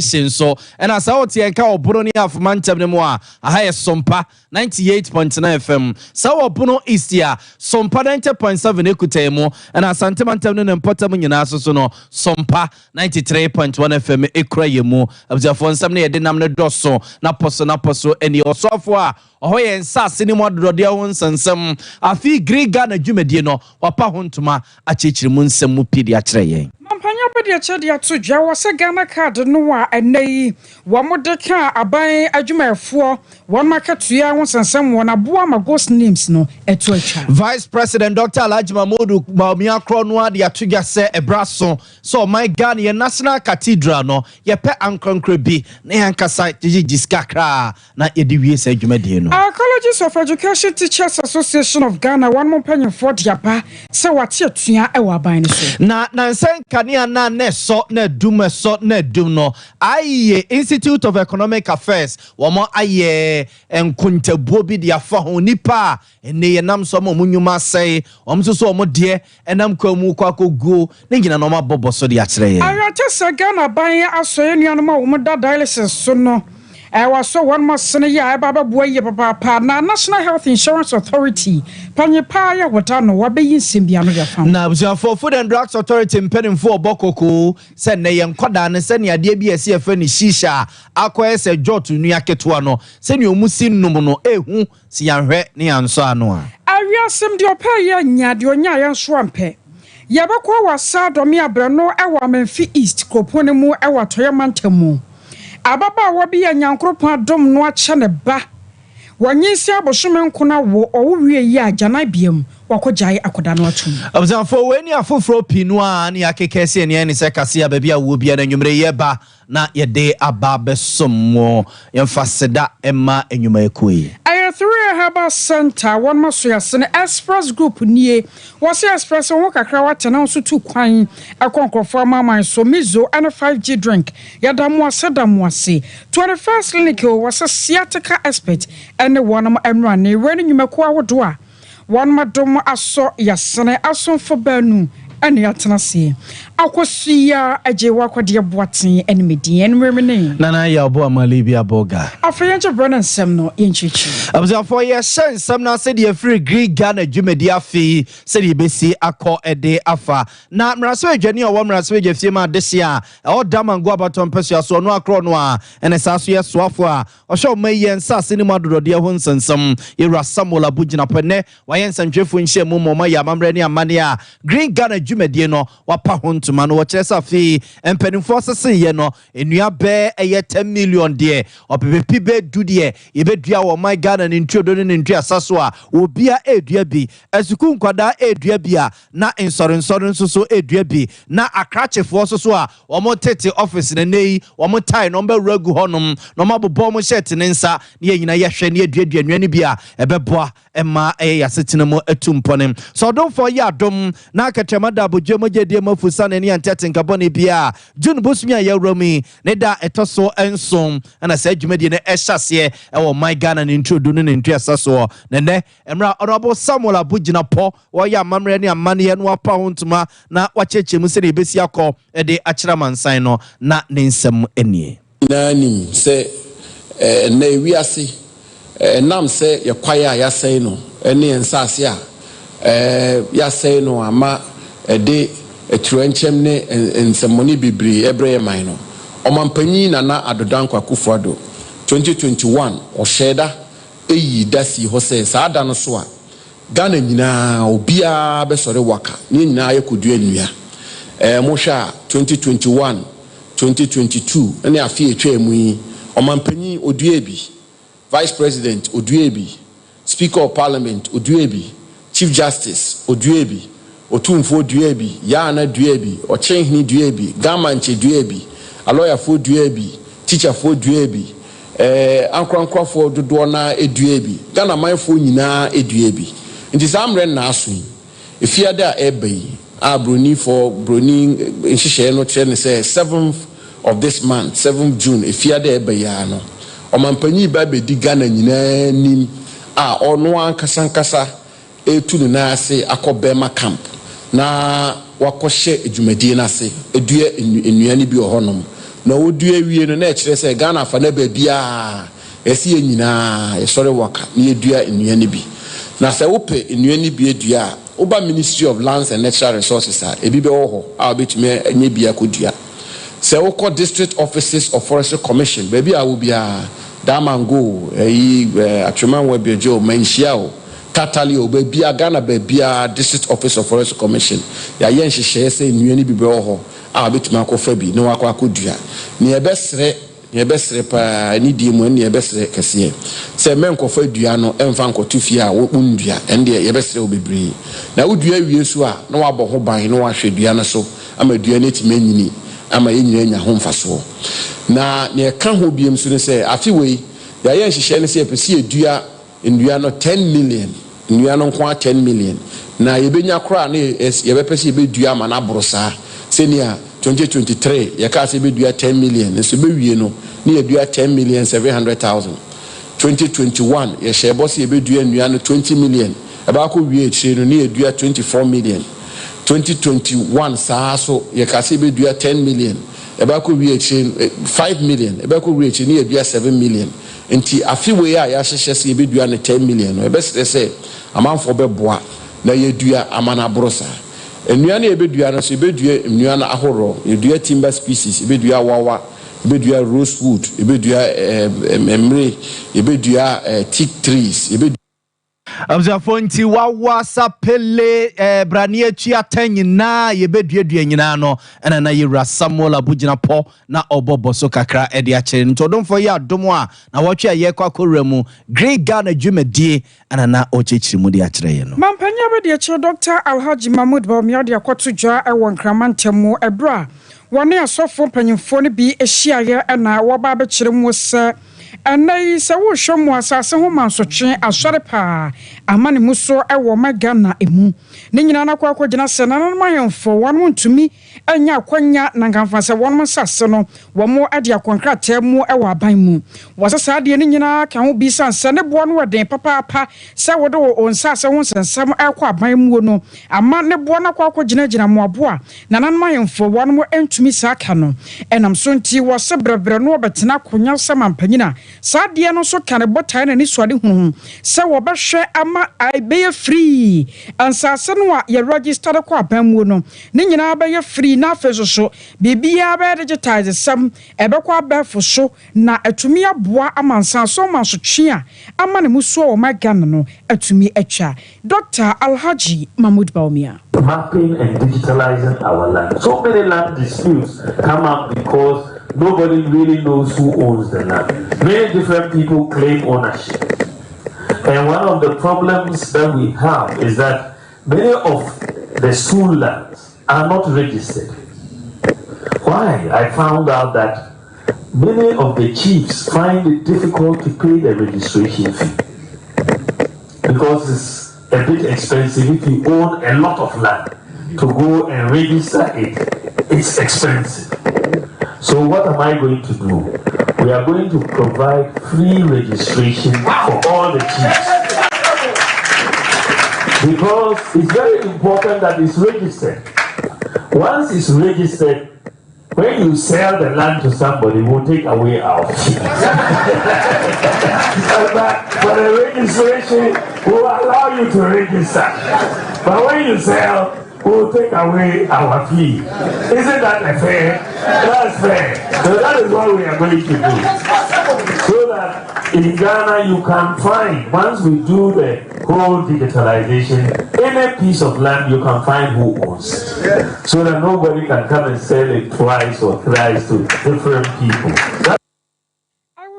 so and as out here ka obono ni afumantem ne mo a aha ye Sompa 98.9 FM so obono east ya Sompa 90.7 ekutemo and asante mantem ne mpotam nyina so no Sompa 93.1 FM ekura yemu abzafo nsam ne yede nam ne doso na poso eni osofo a oho ye nsase ni mo dodode ho nsansam afi griga na dwumedie no wapa hontuma achichiri mu nsam mu pidi a kire yen Mampanya pedia chedia to dwa wose Ghana card no a enei wo modeka aban adwumaefo won makatua ho sansam won aboa ma ghost names no eto atwa Vice President Dr. Alhaji Mahmoud Bawumia Krono ade atugya se ebraso so my Ghana ye National Cathedral no ye pe ankonkre bi na yankasa jiskakra na ye di wie se adwumadie no Colleges of Education Teachers Association of Ghana one mpanyefo diapa se wate atua e wa aban no so na nsen kania na ne so na dum so na dum no aye Institute of Economic Affairs wo mo aye enkuntabuo bi dia fa ho nipa ene ye nam so mo nyuma sei so mo de enam kwamu kwakoguo ne ngina no mabobo so de akire ye ayate se Ghana ban asoye nuanom a wo mo da dialysis so no so one must say ya baba boy papa na National Health Insurance Authority panyepa ya wotano wabeyin simbia no yafam na for Food and Drugs Authority mpenimfo obokoko se ne ye nkwada ne se ne ade bi ese efa ni shisha akoye se jotu nua ketewa no se ne omusi nnum no ehu si yanhwe ne yanso ano a awiasem de opa ya nya de onya yanso ampe yabakwa wasa domi abrano ewa Memphis East kopone mu ewa toyamantamu ababa wabi ya nyankropon adom no ache ne ba wanyisi aboshome nkona wo owuwie yi agana biem wakojai akoda no atum abzanfo weni afofro pinu a ne akekese ne ne se kase a bia wo bia na nwumre ye ba na ye de ababe sommo yemfaseda emma enwuma ekoi Three Herbal Center one maso yasene Express Group nie wose Express won kakra wate na so tu kwan akonkrofo amaman so mizo and 5G drink yadamu ase 21st clinic was a sciatica expert and one emrane when nyumako awodo a one madom aso yasene asonfo banu ene yatenase akosia ajewa kwade boaten enmedi enmremene nana ya obo amalibi aboga afenje brana nsem no yenchichi abzafo ye nsem na se de free Greek Ghana dwumedi afi se de besi akọ ede afa na mraso adwane o mraso adwafie ma dese a o damango abaton peso so no akro no a ene saso ye soafo a o hwe maye nsase ni madodode ho nsansam yewra Samuel Abugina pene waye nsantwefo nhye mu mo ya mamre ne amane a Greek Ghana dwumedi no wapa ho ntuma no wokyeresa fi empenimfo sese ye no enua be eye 10 million de opepepi be du de yebedua wo my Ghana ni ntuodo ne ntua saso a obia edua bi asuku nkwada edua bi a na nsore nso edua bi na akrachefo so a wo tete office ne nei wo tie no mba ragu honom no mabobọ mo shirt ne nsa ne nyina yehwe ne eduadua nua ne bi a ebeboa emma yasetena mo atumpone so don for ya dom na akatemada abojemogede mafusa ne ne antetenka bone bia June bosumi a yawrami ne da etoso ensom ana sa adwumadi ne ehase ewo my Ghana ne introdu ne ntua saso ne emra honorable Samuel Abugina po wo ya mamre ne amane no apa hontuma na wachechemu se ne besi akọ ede akira mansan no na ne nsem enie nani se na wiase nam se yekwaya ya sei no ene nsase a ya sei no ama ede eturenchem ne nsemoni bibri ebreye man no omampanyi na adodanko akufuado 2021 osheda eyi dasi hose saada no so a Ghana nyina obia besore waka ni nyina yekodu anua mo hwa 2021 2022 ene afi etwa mu yi omampanyi oduebi Vice President oduebi Speaker of Parliament oduebi Chief Justice oduebi otumfo duebi yana duebi ochenhini duebi gamanche duebi a lawyer for duebi teacher for duebi ankrankofo dodo na eduebi Ghana manfo nyina eduebi nti samre na aso efiade a ebai abroni for broni nhihye no kire ne say 7th of this month 7th June efiade ebai ya no omampanyi ba bedi Ghana nyina nim a ono ankasankasa etu na ase akobema camp na wakɔhye adwumadie na ase edua enuane bi ohonom na wodua wie no na ekire se Ghana fa na ba bia esi enyina e sori waka na edua nnua ni bi na se wope nnua ni bi edua oba Ministry of Lands and Natural Resources ebi be wo ho a obetumi anya bia kodua se wokọ district offices of forestry commission baby a wo bia damango atweman wa biejo manhia o tatali o baby Ghana baby district office of forestry commission ya ye nhyehyɛ se nnua ni bi be wo ho a obetumi akɔfa bi na wakɔ akodua ne ebesre pa ni die mu ne ebesre kese se menkɔfa dua no emfa nkɔto fie a wo ndua ende ebesre obebre na wodua wie so a na wabɔ ho ban na wahwɛ dua no so ama dua no timi anyini ama yenyina nya ho mfaso na ne ka ho biem so ne se afi wei ya ye nhyehyɛ ne se epesi edua ndua no 10 million ndua no nko 10 million na yebenya kora na yebepesi yebedua ama na borosa senia 2023 yaka se bedua 10 million so be wie no na yedua 10,700,000 2021 ye shebo se bedua nnua no 20 million aba ko wie chire no na yedua 24 million 2021 saa so yaka se bedua 10 million aba ko wie chire 5 million aba ko wie chire na yedua 7 million enti afi we ya hyehye se bedua no 10 million no ebe se amanfo be boa na yedua amana brosa ennua na ebedua no so ebedua nnua na ahoro edua timber species ebedua wawa ebedua rosewood ebedua emre ebedua teak trees Abzafonti wawa sapele brania chia tenyina yebedua nyina no ena na yira Samuel Abugina po na obobo so kakra ede a kire nto don for ya domo a na wotwe ye kwakora mu Great Ghana Dwumadie ena na ochechiri mu de a kire ye no mampanya be de kire Dr. Alhaji Mahmoud Bawumia de akoto dwa e won kramantamu ebra wone asofo panyimfo ne bi ehia ye ena woba be kire mu se anai se wo hwomu asase ho mansotwe asore pa amane muso ewo magana emu ne nyina na kwa akogina se na no mahemfo won ntumi anya akwanya na ngamfa se won sase no wo mo ade akonkrata mu ewo aban mu wasasa ade ne nyina ka ho bi sanse ne bo no weden papa se wo de wo nsase ho sensem ekwa aban mu no ama ne bo na kwa akogina gina mo aboa na nan mahemfo won mo entumi saka no enam so nti wo se brebre no obetena konya se mampanyina Sadia no so can a botai and is swadi hum. So wabashe ama I be free. And Sasanwa ye register a qua bemuno. Nina be free na feso so. Bibia be digitize some ebequa bear for so. Na etumia bois amansa so manso chia. A man muso my ganano etumi echa. Dr. Alhaji Mahmoud Bawumia. Mapping and digitalizing our land. So many land disputes come up because nobody really knows who owns the land. Many different people claim ownership. And one of the problems that we have is that many of the school lands are not registered. Why? I found out that many of the chiefs find it difficult to pay the registration fee because it's a bit expensive. If you own a lot of land to go and register it, it's expensive. So what am I going to do? We are going to provide free registration for all the chiefs. Because it's very important that it's registered. Once it's registered, when you sell the land to somebody, we'll take away our fee. But for the registration, we'll allow you to register. But when you sell, we'll take away our fee. Isn't that fair? That's fair. So that is what we are going to do. So that in Ghana you can find, once we do the whole digitalization, any piece of land you can find who owns it. So that nobody can come and sell it twice or thrice to different people.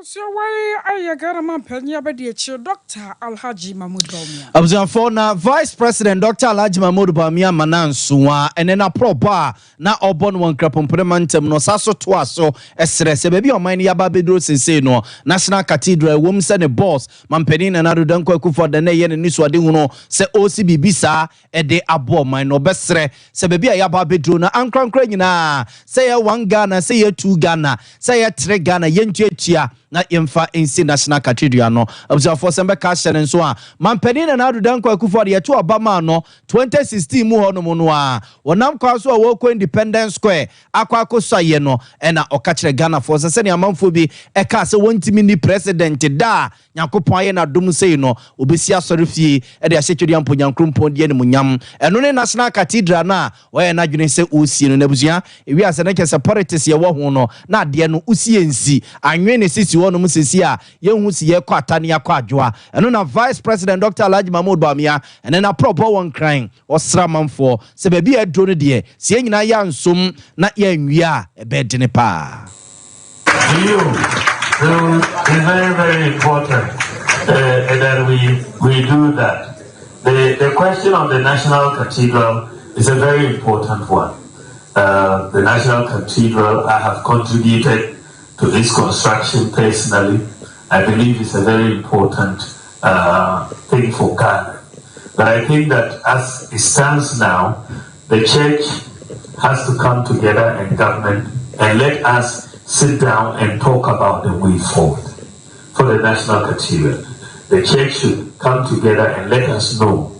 So why I got a man penya be de Dr. Alhaji Mahmoud Bawumia. Abuzanfo na Vice President Dr. Alhaji Mahmoud Bawumia manansuwa enena proba na obon won krapompemantem no saso to aso esre se baby oman ya ba bedro sensei no National Cathedral wom se ne boss mampeni na nadodan kwaku for the na ye ne nisuade hu no se OCBB sa e de abo man no besre se baby ya ba bedro na ankrankra nyina se ye 1 Ghana se ye 2 Ghana se ye 3 Ghana ye ntuatua na yemfa nsi national cathedral no abusuafo sembe ka hyene nso a mampani na nadu danko akufo de yeto obama no 2016 mu ho no mu no a wonam kwa so wo ko Independence Square akwakosaye no na okachire Ghana for se ne amanfo bi eka se wontimi ni president da Nyankopon aye na dom sei no obesi asore fie de ahyetwedi ampo Nyankrompo de ne munyam eno ne national cathedral na oye na dwene se osie no nabusua ewi ase ne kese politics ye wo ho no na de no usie nsi anwe ne sisi wo no mu sisi a ye hu si ye kwa atane akwa adwoa eno na Vice President Dr. Alhaji Mahmoud Bawumia ene na propo won kran osra manfo se ba bi adro no de se nyina ya nsom na ya nwia ebedene pa. It's very, very important that we do that. The question of the National Cathedral is a very important one. The National Cathedral, I have contributed to its construction personally. I believe it's a very important thing for Ghana. But I think that as it stands now, the church has to come together and government and let us sit down and talk about the way forward for the National Cathedral. The church should come together and let us know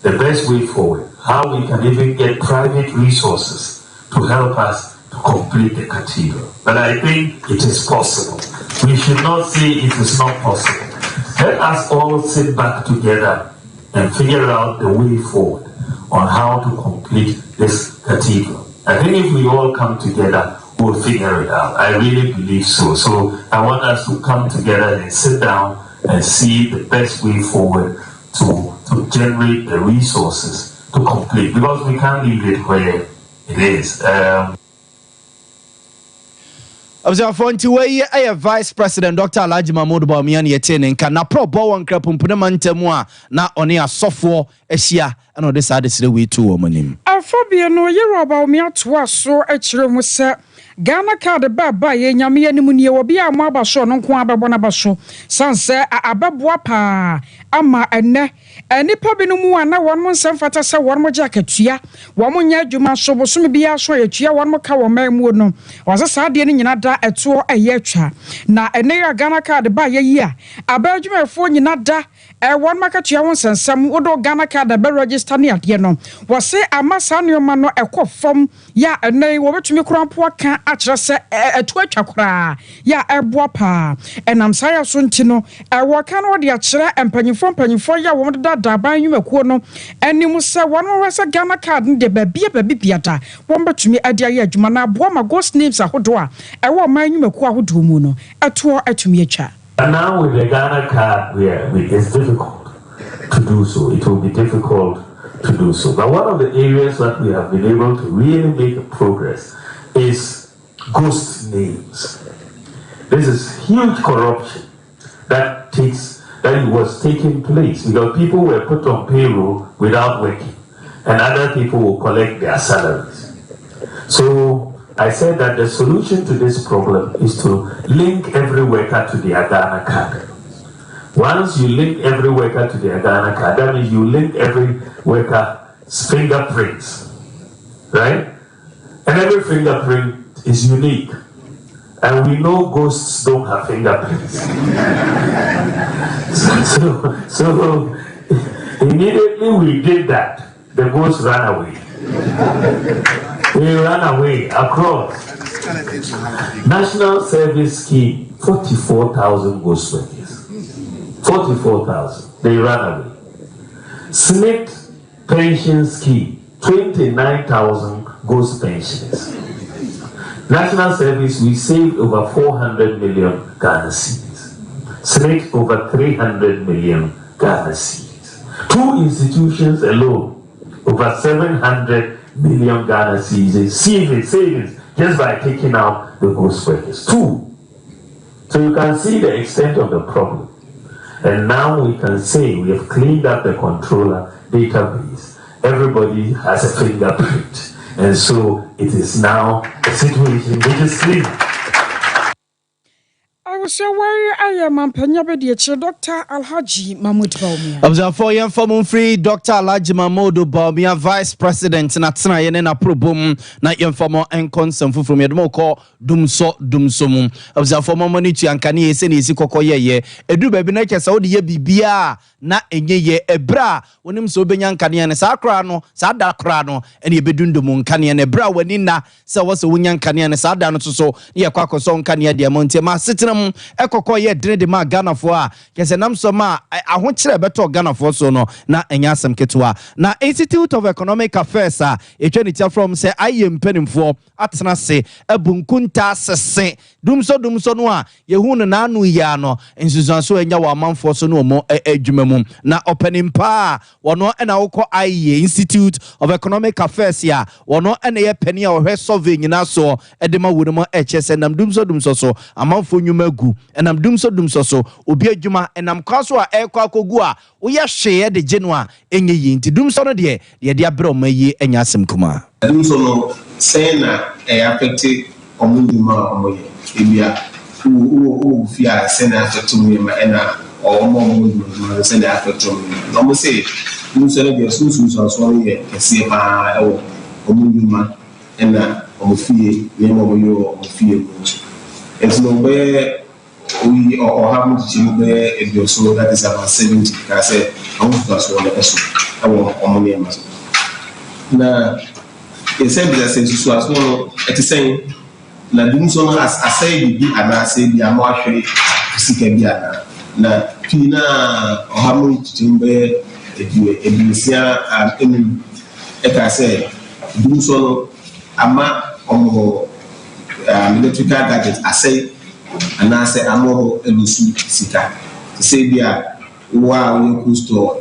the best way forward, how we can even get private resources to help us to complete the cathedral. But I think it is possible. We should not say it is not possible. Let us all sit back together and figure out the way forward on how to complete this cathedral. I think if we all come together, we'll figure it out. I really believe so. So I want us to come together and sit down and see the best way forward to generate the resources to complete, because we can't leave it where it is. Observe nti wey aye Vice President Dr. Alhaji Mahmoud Bawumia ne yetene nka na pro bo won krapompune mantemu a na one asofo ahia na ode sa de sire we tu wo manim afobie no yero Bawumia to aso akire mu se Ghana card ba ye nyame anim nie wo bia mo abaso no nko abebo na baso sanse abeboa pa ama ene enipa binumu ana won mo nsɛmfata sɛ won mo jakatua won mo nya adwuma so bosom bia so yatua won mo ka wo mamu no wase saa de ne nyina da eto ɛyɛ atwa na ene ya Ghana card ba ye yi a abadwumafo nyina da won makatua won sensam wodo Ghana card ba register ne ade no wase ama saa neoma no ekofom ya ene wo betumi krampo aka akyerɛ sɛ eto atwa kora ya eboa pa enam saa ya so nti no wo ka no de akyerɛ mpanyimfo ya wo da ban nwumakuo no anim sɛ won wese Ghana card de ba biada won betumi ade aye adwuma na aboa ma ghost names ahodo a ɛwɔ man nwumakuo ahodo mu no eto atumi atwa. And now with the Ghana card, it's difficult to do so. It will be difficult to do so. But one of the areas that we have been able to really make progress is ghost names. This is huge corruption that was taking place because people were put on payroll without working, and other people will collect their salaries. So I said that the solution to this problem is to link every worker to their Ghana card. Once you link every worker to their Ghana card, that means you link every worker's fingerprints, right? And every fingerprint is unique. And we know ghosts don't have fingerprints. so immediately we did that, the ghost ran away. We ran away across. National Service Scheme, 44,000 ghost workers. 44,000. They ran away. SNIT Pension Scheme, 29,000 ghost pensioners. National Service, we saved over 400 million Ghana cedis. SNIT, over 300 million Ghana cedis. Two institutions alone, over 700 million Ghana savings just by taking out the ghost workers. Two. So you can see the extent of the problem. And now we can say we have cleaned up the controller database. Everybody has a fingerprint. And so it is now a situation which is clean. Why I am Mampanya Bediachi, Dr. Alhaji Mahmoud Baumia. Of the 4 year form free Dr. Alhaji Mahmoud Baumia, Vice President, Natsana Yena Probum, na informal and consent from Yadmoko, Dumsomum. Of the former money to Ankani, Senisi Kokoye, Edu Babinaka Saudi Bibia, na enye ebra, when him so benyan Kanian Sakrano, Sada Crano, and ye bedundumun Kanian Ebra, when inna, so was a winyan Kanian Sadano so, ye Quaco Son Kania Diamonte, ma sitinum, Ekokoye, Dredima Ghana for, Kesenam Soma, I want to better Ghana for so no, na enyasam ketua. Na Institute of Economic Affairs, a trinity from say I am penning for, atna se, a bunkunta se, dumso noa, Yehun nanu yano, and Susan so enya wa man for so no more ejumemum. Na opening pa, wano ena oko IE, Institute of Economic Affairs ya, wano ena ye penny or her solving in so, edema wudemo HS and am dumso so, a man for nyumegu, and am dumso so, ubia juma, and am kaswa ekwa kogua, uya share the genua, enye yinti dumso no de, dia bro me ye enyasem kuma. Dumso no, sena affected omunduma omoye, ebia, fia sena affected me, ena, or more send the affect on me. No, say, you said your suits are sorry, a see or Omunduma, and Omofie, name of your fear. It's no way we or how much you bear if your soul that is about 70. I said, I want to ask one person. I want Omoniamas. Now, it said that since you are one at the same, Nadumson as I say, be and I say, be a more to na pina ohamu chimbe edisia enu eka say dumso no ama omo electrical gadget asay ana say amo elusu sika say bia wa we cool store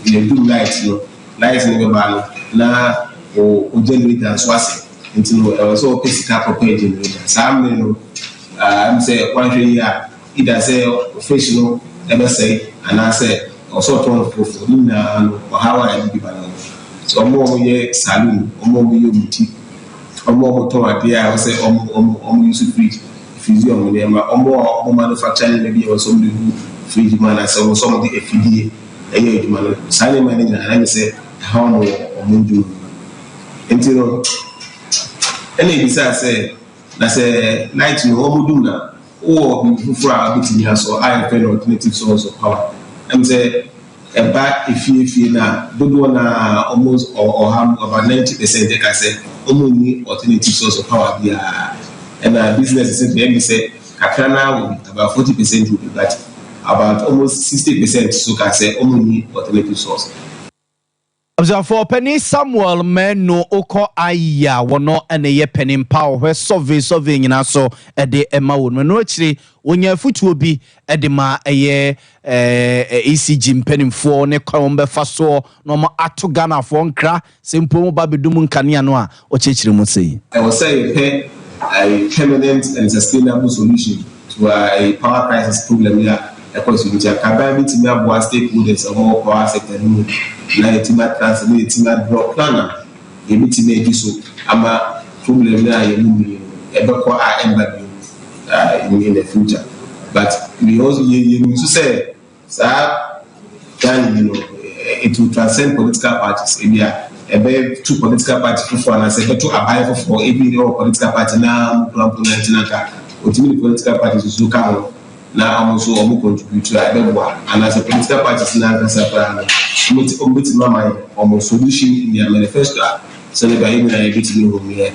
you do light no be ba na o generator so ase until so physical proper generator sam no am say one year either say official ever say and I say also turn for na how I be balance so more ye saloon more ye boutique more to idea I say use fridge fusion them more manufacturing maybe or some fridge man as some of the FD eh man sale manager and I say how more do until any besides say na say night no do na or for our bit so I have alternative source of power. I'm say a back if you now don't wanna almost or have about 90% they can say only alternative source of power and business is they say Kakana will be about 40% will be that about almost 60% so can say only alternative source. For Penny Samuel Meno Oko Aya wono ene ye penny power where solving in aso ede ema won no actually when your foot will be edema eye ECG penny for ne kwombe faso no ma ato Ghana for nkra simple ba bedum nkania no a o chechire mu sei. I will say a permanent and sustainable solution to a power crisis problem here across the country. Kabami to me abo stakeholders or power sector no na etima translate etima drop planner emitime di so ama problem na yemu ebeko embaby in the future but we also you say can it will transcend political parties ebia ebe two political parties for and say to abide for every political party na plan na ka ultimately political parties so come na also contribute to and as a political parties na can support mama almost solution in their manifesto so they by even a bit new home here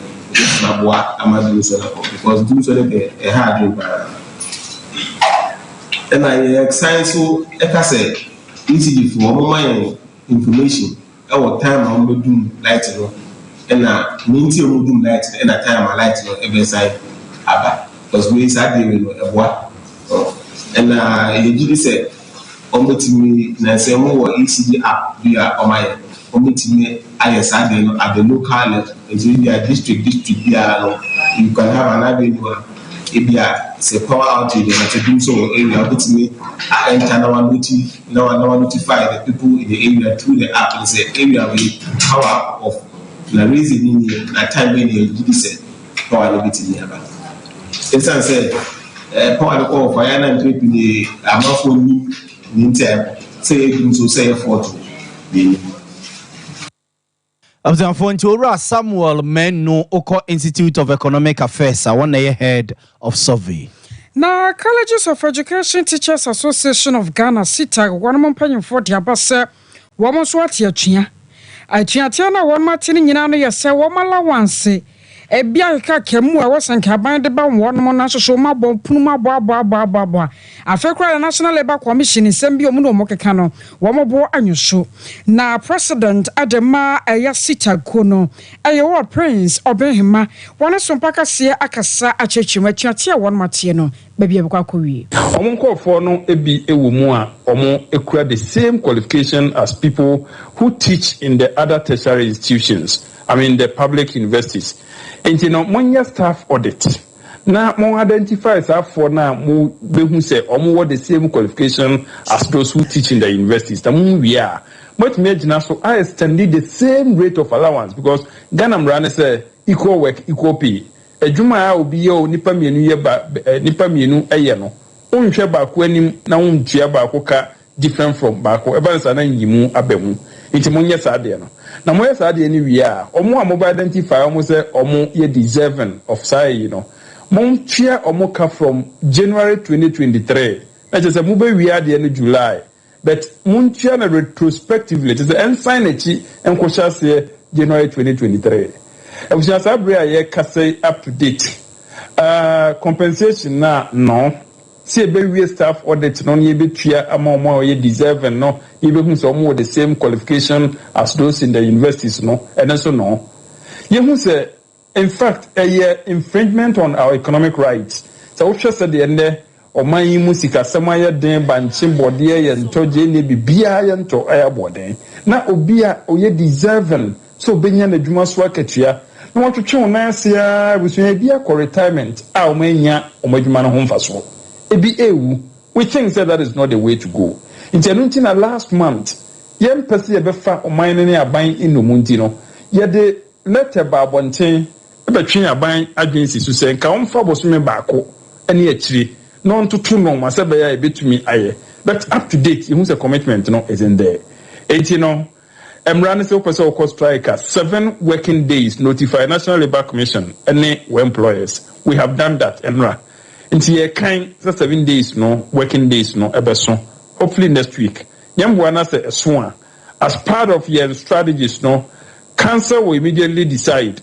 na boa amadu so because do so a hard and I excited so eka say easy for my information our time I will do light no and na minti o do light and na time I light no every side aba because we say dey no eboa and you say omotimi na say mo ECD app via omaye omotimi ISA dey no at the local level in district via no you can have an avenue ebia say power outage na to do so area omotimi enter now notify the people in the area through the app and say area we power off na reason in na time when you say power no be nearby. Instance say power the call for yana and the amount for me in time say so say for to Abzanfo nti owura Samuel Menu Oko Institute of Economic Affairs I want head of survey. Na Colleges of Education Teachers Association of Ghana sita one mo mpanyimfo de abase wo mo so ate atwea. Atwea na won matene nyina no yese wo malawanse ebia ka kemu a wosankaban de ba won mo na soso mabɔ punu mabɔ afekra National Labour Commission sembi omu no mo keka no wo mo bo anyoso na president Adema Sita Kono ayewo Prince Obehima won Sompa kase akasa achechima atwea won matie no baby ebekwa akowie omo nkofo no ebi ewo mu a omo ekura the same qualification as people who teach in the other tertiary institutions, I mean the public universities. And you know, money staff audit. Now, more identify staff for now, more who say, or more the same qualification as those who teach in the universities. The more we are. But imagine so I extended the same rate of allowance because Ghana Mrane say equal work, equal pay. A Juma will be your nipa mienu ayeno. Unche baako anim na untua baako ka different from baako. Eba nsa na yimu abemu. Nti monye saade no. Na moye saade ni wi a omo a mobile identify omo say omo ye deserving of say you know. Mon tua omo ka from January 2023. Na je say mo be wi ade no July. But mon tua na retrospectively je say ensign echi enkwosha say January 2023. E busia sabre a ye ka say up to date. Compensation na no. See be staff audit no ye be tua amount ye deserving no ye be hu so more the same qualification as those in the universities no and also no ye hu say in fact a infringement on our economic rights so we said the end o man yi musika samaya den banchim bode ye nto je ne bibia ye nto aya bode na obia oye deserving so benya na dwuma so akatua na watwetwe na asia busunya bia for retirement a o manya o madwuma no ho mfaso. We think that is not the way to go. In Januntina last month, young person befa or mining a buying in the Muntino. Yet the letter Barbontain, between a buying agencies to say, Come for me backo, and yet tree, none to two no, Masabaya a bit to me aye. But up to date, you must a commitment no is in there. 18 Emrani Sopaso cost striker 7 working days notify National Labour Commission any employers. We have done that, Emra. Into a kind 7 days no working days no ebeso hopefully next week nyamwana say swan as part of your strategies no council will immediately decide.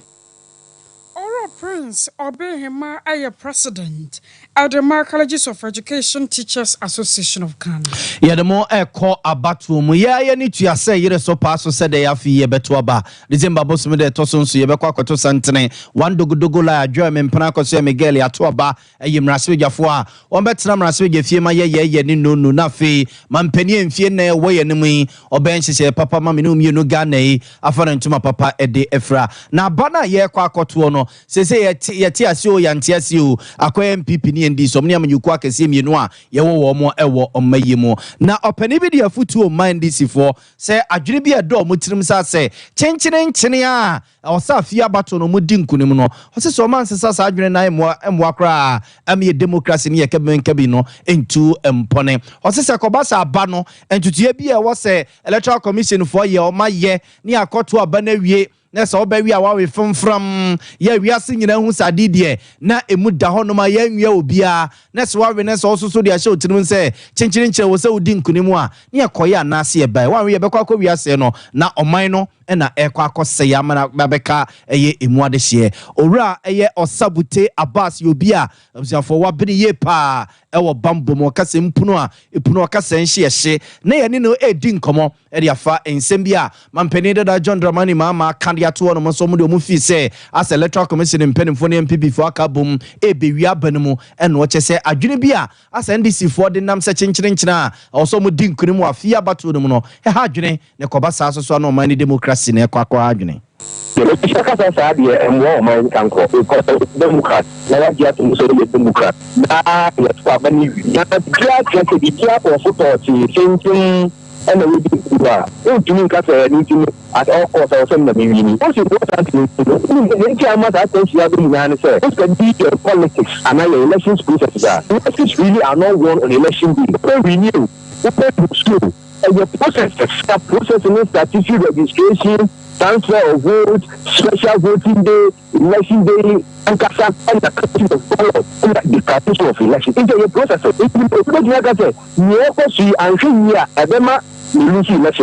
Prince Obehima aye president Adema Colleges of Education Teachers Association of Ghana. Yeah, the more call abatu mu ya ni to say yere so pass so said ya fi ye beto aba December boss me de toson so ye be kwa kwato santene one dogo la adwo me mpana kwaso Miguel ya to aba ayi mrase gyafo a on betena mrase gyafie ma ye ni no na fe mampani emfie na wo ye ne mu oben hyehyɛ papa ma me no mienu Ghana yi afana ntuma papa ede efra na bana ye kwa kwato no se yeti asio yanti asio akoye MPP ni ndi somni amanyuku akese mienu a ye wo mo ewo omayimo na opani bi de afutu o mind this for say adwene bi edo mo tirim sa say chenchene a osafia bato no mudi nkunim no ose so man sesa sa adwene na emo akra am democracy ni ye kabi no entu empone ose se kobasa aba no entutu bi e wo say electoral commission for ye o maye ni akoto aba na wie na so obawi a wawe fomfram ya wiase nyina hu sadidie na emu da ho no ma ya nwia obia na so wawe na so so de ahye otirim se chenchirinche wo se udi nkunimu a ne akoye anase e bai wawe ye bekwa akọ wiase no na oman no na ekwa akose ya mana babeka eye emu adehye owura eye osabute Abbas yobia abusiafo wabene ye pa ewo bambom kase mpuno a epuno kase nhye na ye ne no edi nkomo e de afa ensem bia mampeni da John Dramani mama kandiato no so mu de mu fi se as electoral commission mpenimfo ne MPP fo akabom e bewia banemu e no chese adwene bia as NDC fo de nam se chenchirenchina a so mu di nkunimu afia bato no no he ha adwene ne kobasa so no man democracy ne kwakwa adwene the Shaka Sadia and war my uncle because Democrat, now get to the Democrat. Now, let's have a new glad to be for football thinking and we did to me at all costs or some of the meaning. What's important is the politics and our elections process. Elections really are not won on election day. We renew, school, and the process in statutory registration, transfer of vote, special voting day, election day, and the country of follow the practice of election. Into your process, if you put like I said, you and here, Adema. Election there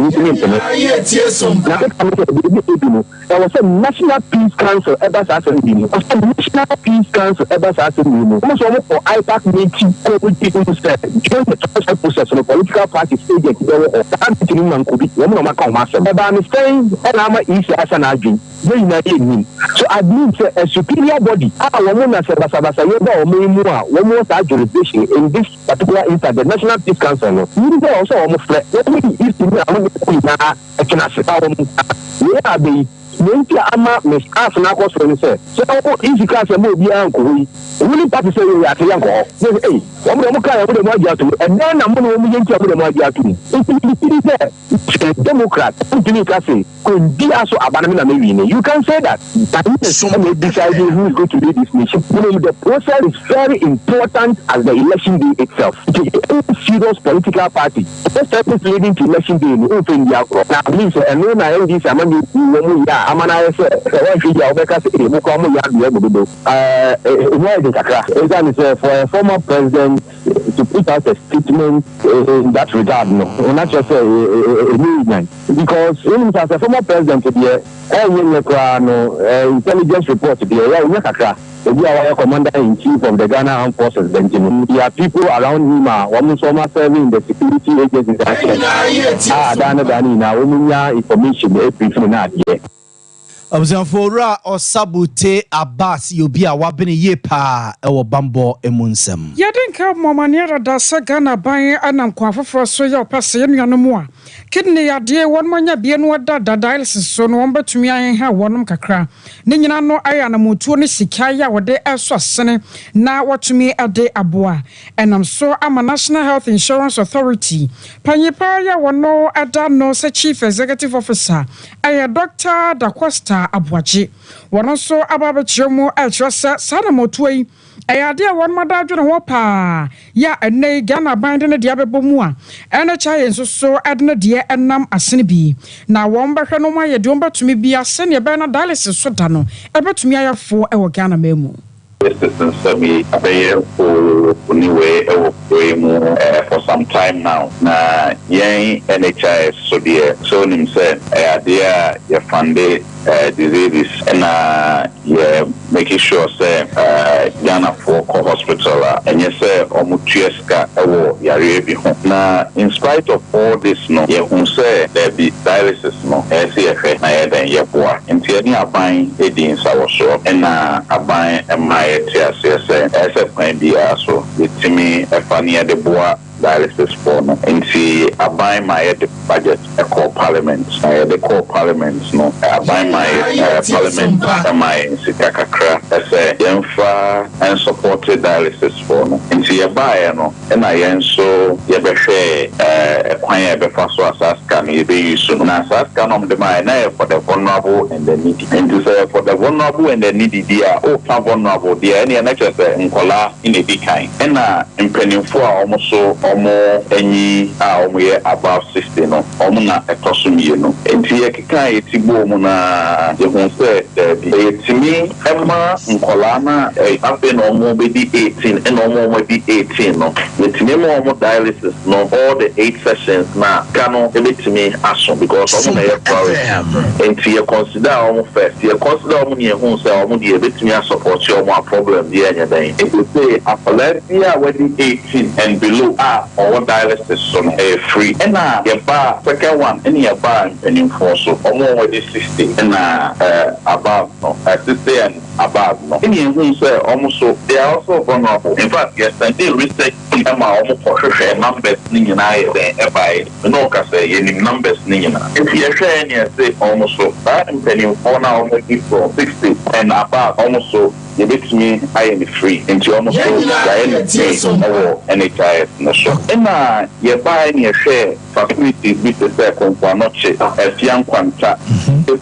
was a National Peace Council ever started. National Peace Council ever started. Almost for IPAC meeting people said during the transfer process of the political party agent so I believe a superior body jurisdiction in this particular instance, the National Peace Council. Also almost if you are the Mente ama staff na ko so say so easy class e mo bi an ko yi woni party say we ate yan ko say eh wo mo ka wo mo agi atu and then na mo no mo yenti wo mo agi atu it Democrat continue to say ko bi aso abana na me wi ni you can say that someone deciding who is going to lead this nation. The process is very important as the election day itself. It's a serious political party. The step is leading to election day in India. Now, please, and when I this, I'm going to for a former president to put out a statement in that regard, no, not just a movement, because even as a former president, intelligence report we are commander-in-chief of the Ghana Armed Forces. There are people around him who are serving in the security agencies. Information. Abuzanfora Osabute Abbas Yobia Wabini Yepa Ewo Bambo Emunsem. Yadenka Momaniera da Sagana Baye Anam Kwafo Soya Passian Yanamua. Kidney Ade one monya bienwa da dialysis so no womba tumi ayen ha wonum kakra. Ne nyina no aya na mutuo ne sikaya wode eso sene na watumi ade aboa. Enam so ama National Health Insurance Authority. Panyipa ya wono ada no se Chief Executive Officer aya Dr. Dacosta Abuaji. Wono so ababechemu eltrasa sana motuoi ayade won madadwene ho pa ya ene Ghana band ne dia bebomu a ene cha yen so adne dia enam asene bi na won behwe no maye de obatumi bia sene be na dialysis so da no ebetumi ayafo e wo Ghana memu. For some time now. Na yen NHIS so dear so nim said idea your funded diseases and making sure say Ghana for hospital and yes say omutueska ewo yare bi ho na in spite of all this no ye hu say there be dialysis no CFA na ye den ye boa nti ani aban edin sawo so na aban emai tiase say kwan bia so etimi efania de boa dialysis for no nti aban my the budget a core parliament the core parliament no aban my parliament my sikakakra say yemfa and supported dialysis for no nti ye buy no na yen so ye be hwe kwan ye be fa so asaska no ye be use no na asaska no de my na for the vulnerable and the needy nti say for the vulnerable and the needy dia o fa vulnerable dia any na just nkola in the big kind na impenifo a almost omo enyi a omo ye above 60 no omo na ekosumie no enti ye kika etibo omo na ye hu se bi etimi ema nkola na ape no omo be di 18 and omo be 18 no etimi mo omo dialysis no all the 8 sessions na kano ebetimi aso because omo na ye priority enti ye consider omo first ye consider omo ye hu se omo di ebetimi support omo problem di anya den it say apalasia when 18 and below or dialysis on free and your bar second one any bar and for so almost 60 and above no 60 and above no any who say almost so they are also vulnerable in fact yes and they research almost for sure numbers in by no can say any numbers if you share any say almost so that and for now almost from 60 and above almost so yɛbɛtumi ayɛ ne free nti ɔmo so yɛayɛ ne free ɛwɔ NHIS no so ɛna yɛbaa ne yɛhwɛ facilities bi te sɛ Konkwanoche Afia Nkwanta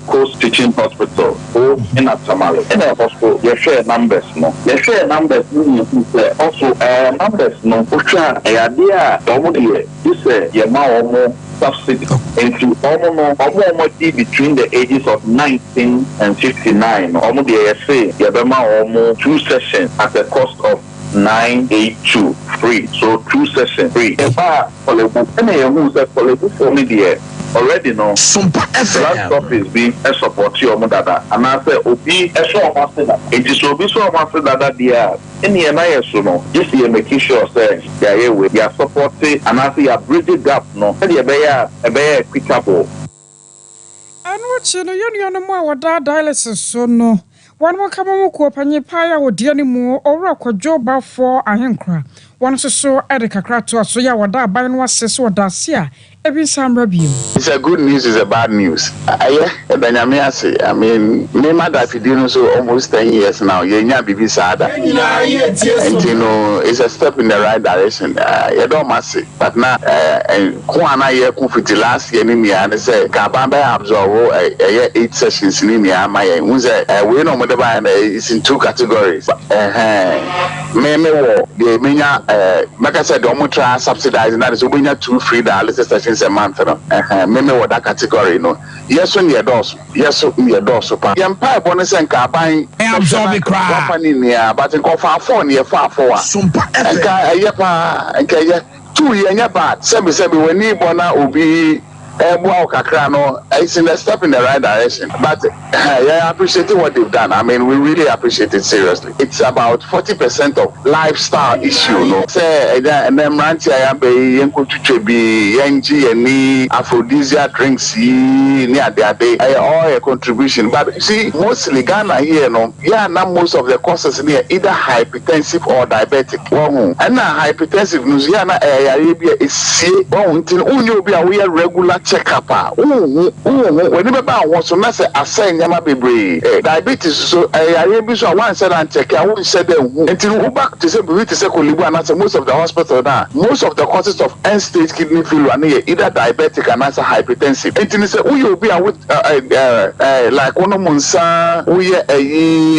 Coast Teaching Hospital o ɛna Tamale ɛna ɛkɔ so yɛhwɛ numbers no sɛ also numbers no wohwɛ a ɛyɛ adeɛ a ɔmo deɛ bi sɛ yɛma ɔmo subsidy into almost between the ages of 19 and 59. Almost the 2 sessions at the cost of 982 free. So 2 sessions free. If I already know Sompa that office being a support your mother and I say Obi a show master. It is Obi so master that they are in the NIS this year making sure say they are supporting and I see a bridge gap no and a bear equitable. And what you know more dialysis so no one more come on ko panye paya wo die ni mu owura kwadwo ba for ahenkra one so edika krato so ya wada ban no asese wada se a ebi samra biem. It's a good news, it's a bad news. I mean, me mother fidino so almost 10 years now. Yenya bibi sada. And you know, it's a step in the right direction. You don't must it. But now, Kuana ye kufiti last year ni and say Kabamba absorb 8 sessions in India. My we know whatever it's in 2 categories. Me wo the menya like I said, don't try subsidizing that so we need 2 free dialysis sessions a month. Me what that category no. Yes when you doors. Yes you doors so pa. Yempa bonus and carbine absorb the crowd. Company near but in far 4 near far 4. Sompa Yepa 2 year bad. Sebi when ni bona obi it's in a step in the right direction. But I appreciate what they've done. I mean, we really appreciate it seriously. It's about 40% of lifestyle issue. No, say and then ranty I am be yenji aphrodisiac drinks near their day. All a contribution. But you see, mostly Ghana here, no, now most of the causes near either hypertensive or diabetic. And now hypertensive news, Arabia is see. We are regular check-up. When you want to say assign yama bebre diabetes so I so one said and check I won't say them until we back to say we to say and most of the hospital now most of the causes of end-stage kidney failure are either diabetic and also hypertensive. Until say we will be with like one monsa we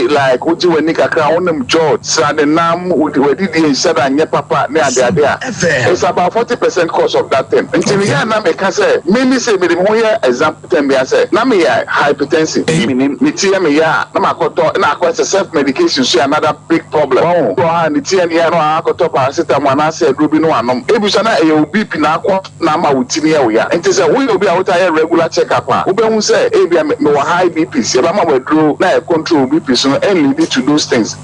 like uji we nika kra one George Sadenam we did said and papa near there. It's about 40% cause of that thing. Until we can make say many say me the example tell me I say na me hypertensive me tia me ya na makoto na akwa self medication so another big problem oh ni tia ni no akoto paracetamol na say aduro no anom ebusa na e BP na akwa na ma wutini ya we ya enti say we obi a wuta regular check up a we hu say e bia me high BP se ba ma waduro na e control BP so and lead to those things.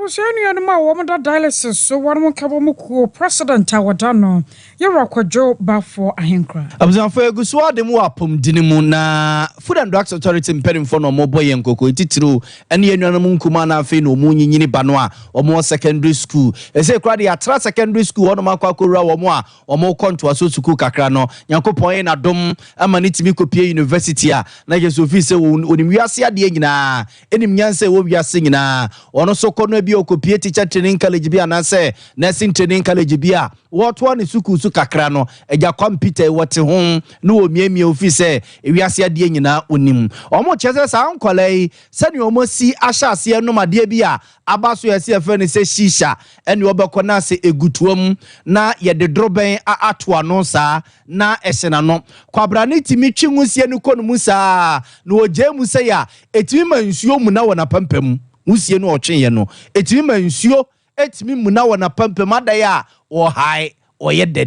Dialysis so one more president Tawadano, you're Joe Bafo Ahenkra. Abzanfo egusua de mu apom dinimu na Food and Drugs Authority mpeni for no mobo yenkoko titiro ene yenuanum nkuma na afi no mu nyinyini bano a omo secondary school ese kra de atra secondary school ono makwa korura omo a omo konto aso suku kakra no yankopon na dom amani timi kopie university a na yeso fi se onim wiase ade nyina enim nyanse wo wiase nyina ono so kono bi okopie teacher training college bi anase nursing training college bi a woto ne suku su kakra no eja computer wote ho no omiemie office ewiase ade nyina onim omo chese sa ankolai sani omo si ahase enomade bi a abaso yesi afa ne se shisha ene obekona se egutuom na ye de droben ato ano sa na esena no kwabra ne timi twinwusie ne konum sa na ogemu se ya etimi mansuo mu na wona pampam musie no otwenye no etimi mansuo etimi mu na wona pampam adaya o hai oye de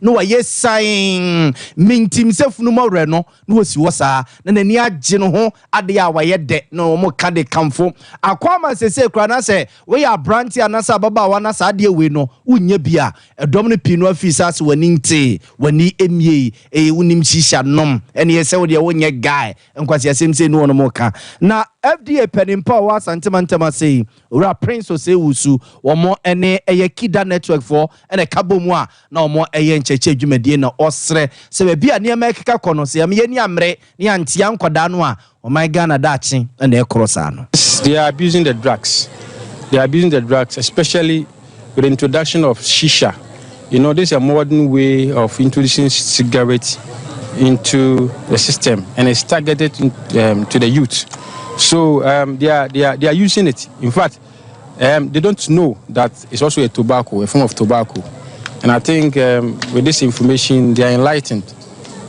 no waye sign mintim sefunu mawre no no osi wosa na nani agye no ho ade a waye de no mo ka de kamfo akwama sese kra na se we ya branch anasa baba wana sa ade we no unya bia edom no pinu afisa se wani nte wani emie unim shisha nom ene yese wo de wo nye guy enkwasi asem se no mo ka na FDA penimpa wa santemantema say ura prince ose wusu omo ene eye kida network for ene kabomu a na omo eye ncheche adwumadie na osre se be bia ne ekeka kono se am ye ni amre ne antia nkoda no a o my Ghana dachi ene ekrosa no. They are abusing the drugs. They are abusing the drugs, especially with the introduction of shisha. You know, this is a modern way of introducing cigarettes into the system, and it's targeted to the youth. So they are using it. In fact, they don't know that it's also a form of tobacco. And I think with this information, they are enlightened.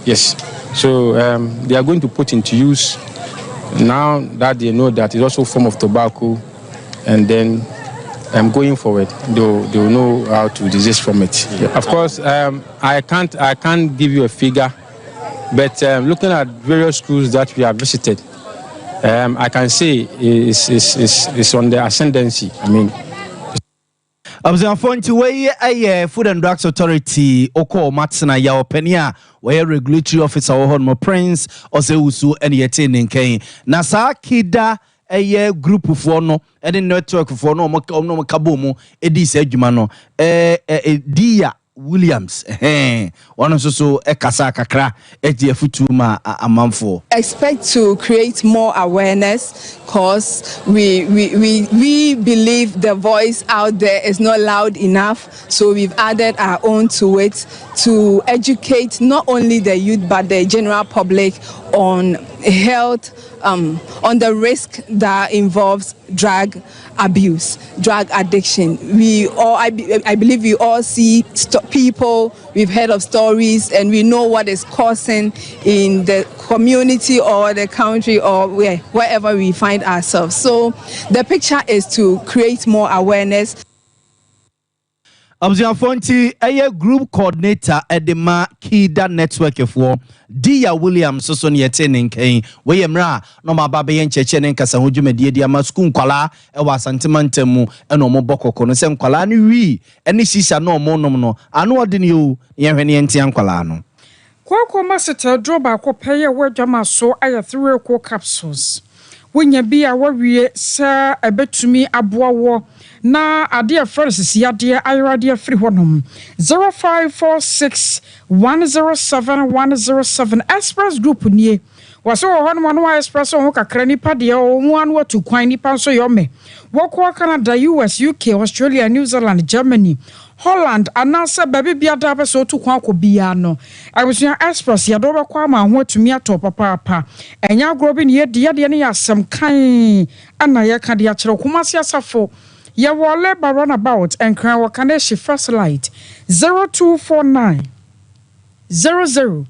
Yes. So they are going to put into use now that they know that it's also a form of tobacco, and then going forward, they'll know how to desist from it. Yeah. Of course, I can't give you a figure, but looking at various schools that we have visited, I can say it's on the ascendancy. I mean, Abzanfonti wey Food and Drugs Authority oko matsena ya openia wey regulatory officer wo hono Prince Osewusu ene yete nken na sa kida group for no ene network for no mo kabomu edi se adwuma no Dia Williams one so ekasa kakra eje futu ma amanfo. Expect to create more awareness because we believe the voice out there is not loud enough, so we've added our own to it to educate not only the youth but the general public on health, on the risk that involves drug abuse, drug addiction. I believe we all see people, we've heard of stories, and we know what is causing in the community or the country or wherever we find ourselves. So the picture is to create more awareness. Abziafonti group coordinator edema Kida network for Dia Williams so ne yete nken we yemra no mababe ye ncheche ne nkasa hodwumedie dia masku nkwala wa santimantemu eno mo bokoko no se nkwala ne wi ene sisa no mo nom no ano ode ne o ye hwene ntia nkwala no kwakwa maseta droba akopeye wadwama so aya 3 equal capsules wonya bia wawie sa ebetumi aboawo na ade first yade ayrade free honom 0546 107 107 Express Group nie waso honom no Express ho kakra nipa de o mu anu atu kwan nipa so yome wokwa Canada US UK Australia New Zealand Germany Holland anasa baby biada be so to kwan akobia no abusia Express ya do be kwa ma ho atumi ato papa enya grobi ne yede ne yasem kan ana ye ka de a kire komasi asafo ye wole baron about and cry wakaneshi first light 0249 00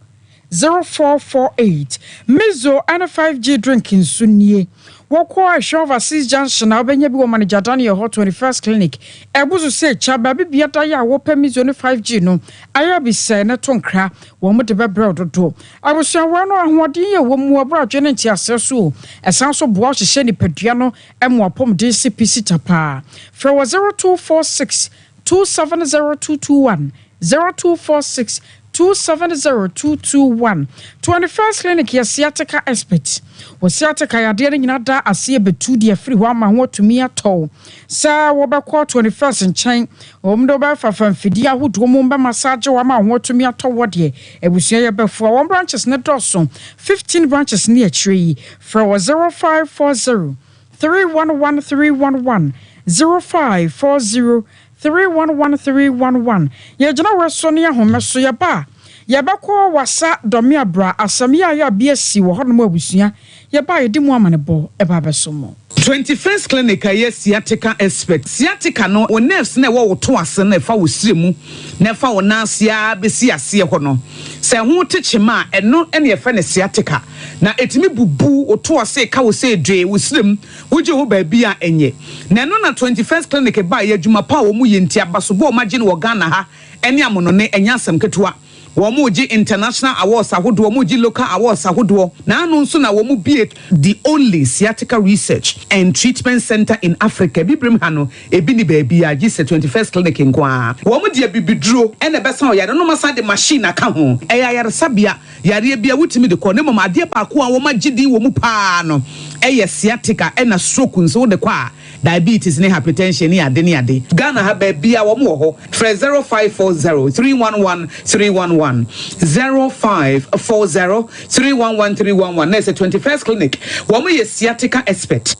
0448 Mizo and 5G drinking sunie woko shova 6 junction na obenye bi wo manager Daniel Hot 21st clinic ebuzu se chaba bibia da ya wo pe Mizo ne 5G no aya bi se ne tonkra wo mo de bebre dodo abusuan wo no ahoden ye wo mu obra dwene nti aseso esan so boa hye ni padua no emo apom DCPC tapa fra 0246 270221 0246 270221 21st clinic ya sciatica expert wo sciatica ya de nyina da ase betu de free ho ama ho tumi ato sa wo be call 21st nchen wo mdo ba fafa fidi ahodo mo mba massage wo ama ho tumi ato wo de ebusua ye befo wo branches ne doso 15 branches ne achiri for 0540 311311 0540 311311 ye jina weso ne ahomeso ye ba ye bekọ wasa domia bra asamia ya biesi wo hono mo abusua ye ba ye dimu amanebo e ba beso mo 21st clinic aye sciatica expert sciatica no o nerves na wo to ase na fa wo siremu na fa wo nasia besi ase ho no se ho techema eno ene ye fa ne sciatica na etimi bubu o to ase ka wo se dwe wo sirem wo je ho ba bia enye na no na 21st clinic ba ye adwuma pa wo mu ye ntia baso bo magine wo Ghana ha ene amono ne enya asem ketewa Womuji international awards ahodo, womuji local awards ahodo. Na anu nso na womu be the only sciatica research and treatment center in Africa. Bibrim hano ebi ni baby a gise 21st clinic nkwa. Womu dia bibidro ene besa o yare no masa de machine aka ho. Eya yare sabia yare bia wutimi de ko ne mama ade pa ko a woma gidi womu pa no. Eye sciatica ena stroke nso de kwa diabetes ne hypertension ne ade. Ghana ha baby a womu ho. 0540 311 311 0540 311 311. There's a 21st clinic. Womu ye sciatica expert.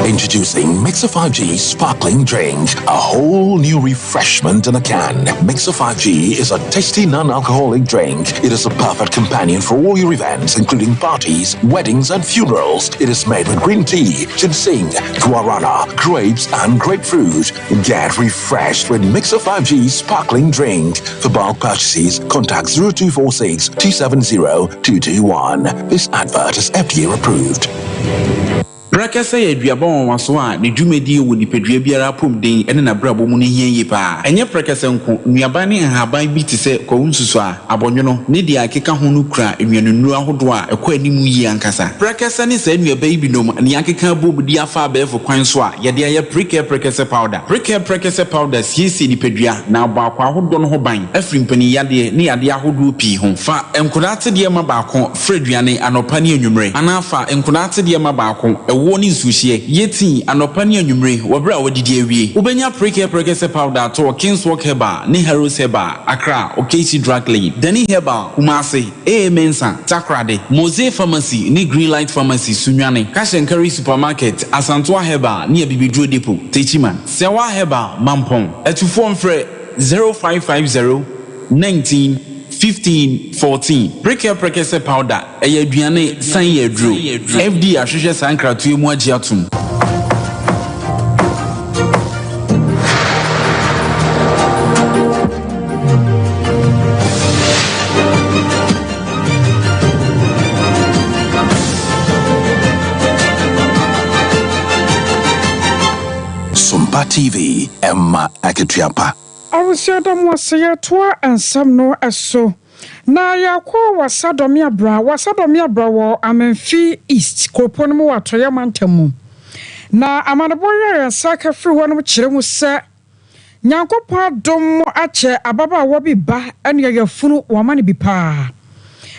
Introducing Mixer 5G Sparkling Drink, a whole new refreshment in a can. Mixer 5G is a tasty non-alcoholic drink. It is a perfect companion for all your events, including parties, weddings, and funerals. It is made with green tea, ginseng, guarana, grapes, and grapefruit. Get refreshed with Mixer 5G Sparkling Drink. For bulk purchases, contact 0246 270 221. This advert is FDA approved. Brakasa ye duabon waso a ne dwumedi wo nipedua biara pom den ene na brabo mu ne hien yi pa enye brakasa nko nuaba ne haban bi te se ko nsusu a abonwono ne dia akeka ho no kura enwanunu ahodo a ekọ animu yi ankasa brakasa ne sa nuaba yi binom ne akeka bobudi afa abefo kwan so a ye de aye brakasa powder siesi nipedua na aba akwa ahodo no ho ban afrimpani yade ne yade ahodo pi ho fa enkodate de ma ba ko freduane anopa ne anwumre anafa enkodate de ma ba ko woni suhie yeti anopa ne anwumre wobra wodidi awie ubenya prekese powder to Kingswalk Herbal ne Heroes Herbal Accra Okesi Drug Lane Dani Herbal Kumasi Mensa Takrade Mose Pharmacy ne Greenlight Pharmacy Sunwane Cash and Carry Supermarket Asantwa Herbal ne Bibidro Depot Techiman Sewa Herbal Mampong etufo mfre 0550 19 15 14 prekese powder aduane san yedro FD ahwehwe sankratu emu agiatum Sompa TV Emma Aketiapa. I was Adam was say toa and some no as so. Na ya kwa wasadomia bra wo Amenfi East Koponmu atoya mantemu. Na amanaboya ya saka free one chire mu se Nyankopon dom ache ababa wobi ba ene ya funu wamane bi pa.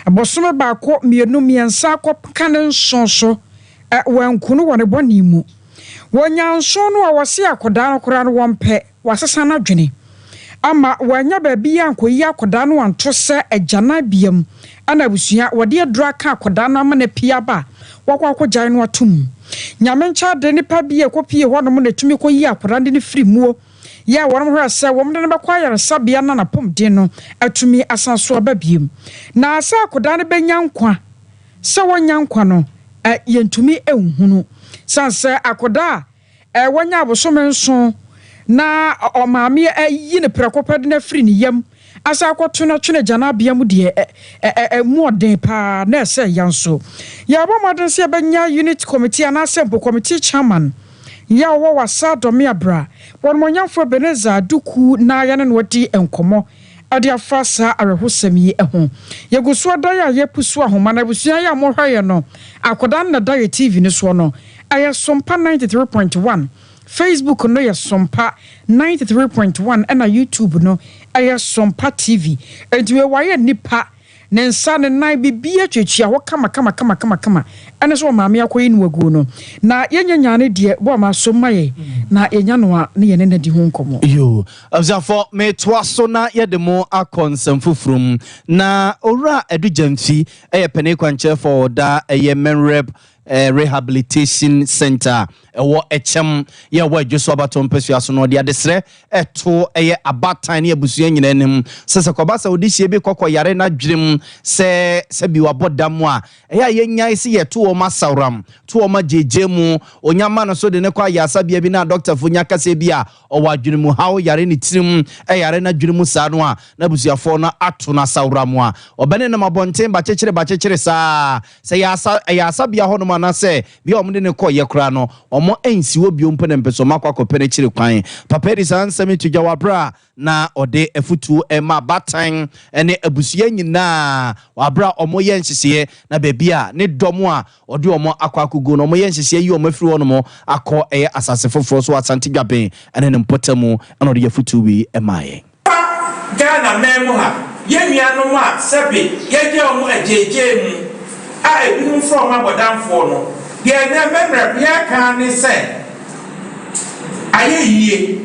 Abosome ba ko mienu miensa ko kanen sonso wankunu wone boni mu. Wonyanso no awose akoda no kora no wompe wasesa na dwene. Ama wanya baabi yankoyi akoda no anto se agana biam ana abusua wode adura ka akoda no ama na pia ba wakwa akogyan no atum nyame ncha de nipa bi ekopie honom na tumi koyi akoda ne firi muo ya wonom hwa se wom de ne bakwa yare sabia na napom de no atumi asanso ababiem na asa akoda ne benya nkwa se wonya nkwa no yentumi ehunu sanse akoda wanya abosome nso na omame ayi ne prekopade na firi ne yam asa akwoto na twene jana bia mu de muoden pa na ese yanso ya ba modern se benya unit committee and assembly committee chairman ya wo wasa domia bra won monyamfo Beneza duku na ya ne wodi enkomo ade afasa arehosami eho yeguso da ya yepusu ahoma na busua ya mohwaye no akoda na da TV ne so no aye Sompa 93.1 Facebook no ya Sompa 93.1 and YouTube no aye Sompa TV edwe waye nipa nensa ne nan bibia twetwia ho kama ene so maame akoyi no agu no na yenyanyane de bo ma so maye na enya no a ne yene na di ho nkomo yo abzafo me toaso na yedemo akonsam fufrum na owura edujamfi pene kwanche for da menrep rehabilitation center ewo echem ye wa dwoso abaton pesuaso no de adesre eto abatan ne abusua nyina nim sese kobasa odihie bi kokko yare na dwirem se bi wabodam a yenya isi yeto o masawram to o majejemu onyama no so de ne kwa yasa bia bi na doctor funya kase bia o wadwiremu hawo yare ne tirim yare na dwiremu sa no a na abusuafo no ato na sawram a obene na mabonten ba chekere sa se yasa bia ho no ana say bi omo de ne kɔ ye kra no omo ensi wo biom pene mpeso makwa kopene chiri kwan papa di san semi to jawabra na ode efutu ema batan ene abusuya nyina wabra omo ye nhyesie na bebia ne domo a ode omo akwakugo no omo ye nhyesie yi omo afiri wono mo akɔ eye asase foforo so asante dwaben ene ne mpotamu ene ode efutu wi emaye Ghana memo ha ye nuanom a sebe ye je omo ajeje mu a ebinum from abodamfo no ye na memre bia kan ne se aye yie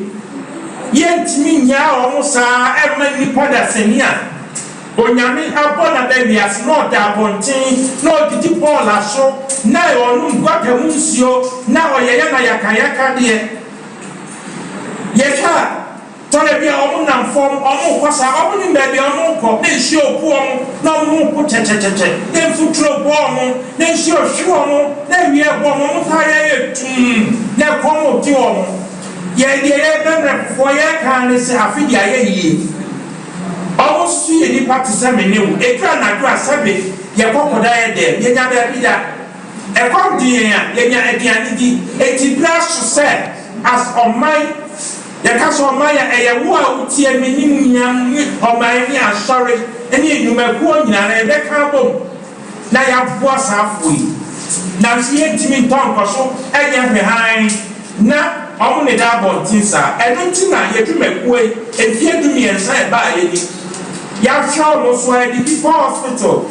ye ntimi nya omo saa ema nipa da senia onyame abona da bias no da bontin no didi ball aso na onu gwata munsio na oyeye na yakayaka de ye ka tole bia omo nam form omo kwasa omo ni baby omo ko ne nsi opu omo na omo ko chechecheche dem futuro bo omo ne nsi ohwu omo na wie bo omo tare etum ne komo ti omo ye benre fo ye kan ne se afidi aye yi omo su ye ni party se menewu ekra na do asabe ye kokoda ye dem ye nya ba bi da e kom di ye nya ediani di etibra so se as on my yakaso maya eyewo a utie menim nyam oman ni asori eni enumekuo nyina na ebeka bom na ya boa safoi na sie ntimi ntonko so eye hwehan na omo ne da bontinsa eno ntina yedwumekuo efie dumiensa e ba yedi ya hwa mo so edi before hospital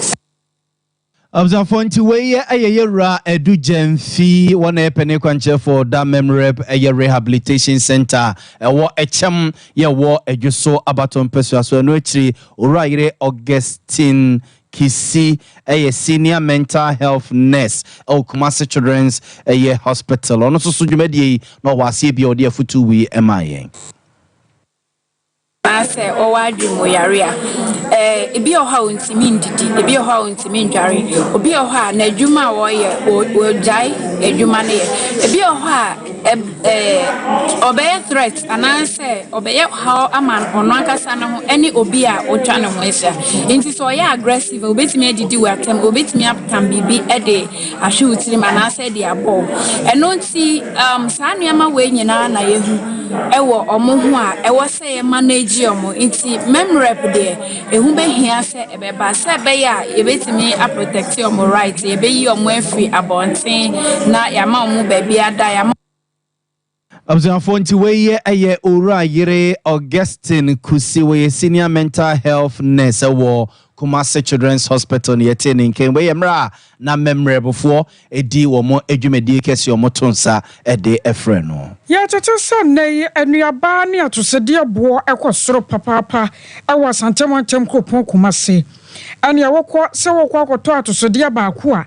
Abzafonti weye ayeyera edu jemfi wona epene kwanche for da memrep eye rehabilitation center ewo echem ye wo edwuso abaton pesuaso no akiri orayire Augustine Kisi eye senior mental health nurse Kumasi Children's eye hospital ono so dwumedie no wase bia ode afutu wi emaye ase o wadi moyaria ebi o ha ontimi ndidi ebi o ha ontimi ndware obi o ha na adwuma wo ye o jai adwuma ne ye ebi o ha obey threat ananse obey how aman ono akasa no any obi a otwa no moisia nti so ye aggressive obetimi adidi watem obetimi apam bibi ede ahwe utiri manase de abo eno nti saa nuama we nyina na yehu ewo omo ho a ewo se ye manage omo nti memrep de ehu behia se ebeba se be ya ebetimi a protect omo right ebeyi omo afri abonten na yama omo baby ada yama Abzafonti weye aye orayire Augustine Kusi weye senior mental health nurse wo Kumasi Children's Hospital yete ninken weye mra na memrebofo edi wo mo adwumedi kese wo tonsa ede efre no ya tete sanne anuaba ne atosede abo ekosoro papapa awa santemontem kopon Kumasi ania wokọ se wokọ akoto atosede baako a